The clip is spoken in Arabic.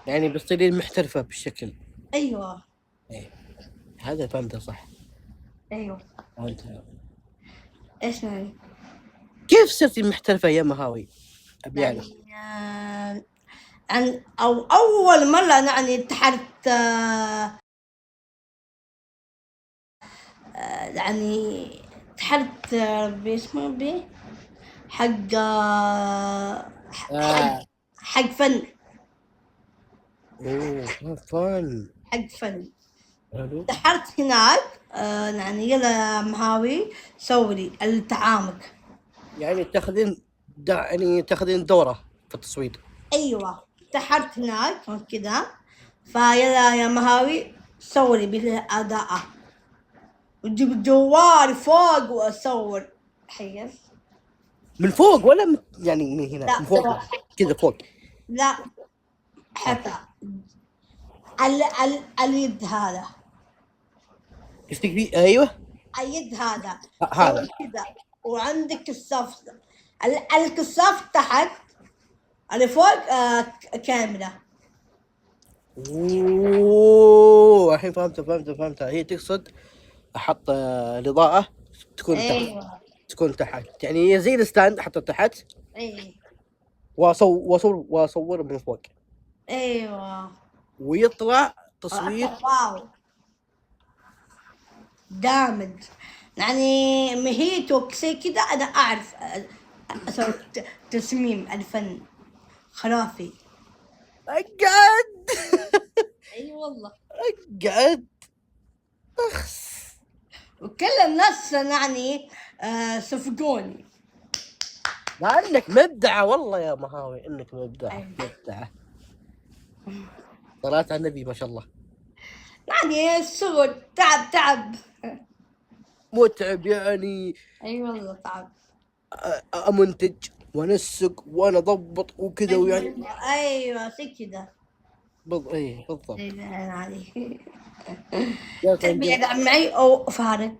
يعني بتصيرين محترفة بالشكل. ايوه ايه هذا فهمته صح. ايوه. فهمتها. ايش يعني؟ كيف صرتي محترفة يا مهاوي؟ ابي اعرف. يعني عن اول مرة يعني انتحرت يعني انتحرت باسمه بيه حق آه. حق فن. اوه فن. حق فن حلو. انتحرت هناك. يعني يلا مهاوي سوري التعامك. يعني يعني تاخذين دورة في التصويت. ايوه انتحرت هناك كذا. فيلا يا مهاوي صوري بالأداء وتجيب الجوال فوق وأصور. تخيل. من فوق ولا يعني من هنا لا من فوق كذا فوق؟ لا آه. حتى اليد هذا. قصدك فيه ايوه. اليد هذا هذا. سوي كذا. وعندك الصف الكصاف تحت اللي فوق كاملة. اوه الحين فهمت هي تقصد احط الاضاءة تكون تحت. ايوه تكون تحت يعني هي زي الستاند احطه تحت. ايوه واصور من فوق. ايوه. ويطلع تصوير. واو جامد. يعني مهيته زي كذا انا اعرف اسوي تصميم الفن خرافي. اقعد. اي والله. اقعد. اخس. وكل الناس يعني صفقوني. مع انك مبدعة والله يا مهاوي انك مبدعة. صلاة على النبي ما شاء الله. يعني الشغل تعب. متعب يعني. اي والله تعب. امنتج وانسق وانا اضبط وكذا ويعني. ايوه زي كذا. ايه بالضبط. ايوه عليك. يا تبي طيب. يدعم معي او فارق؟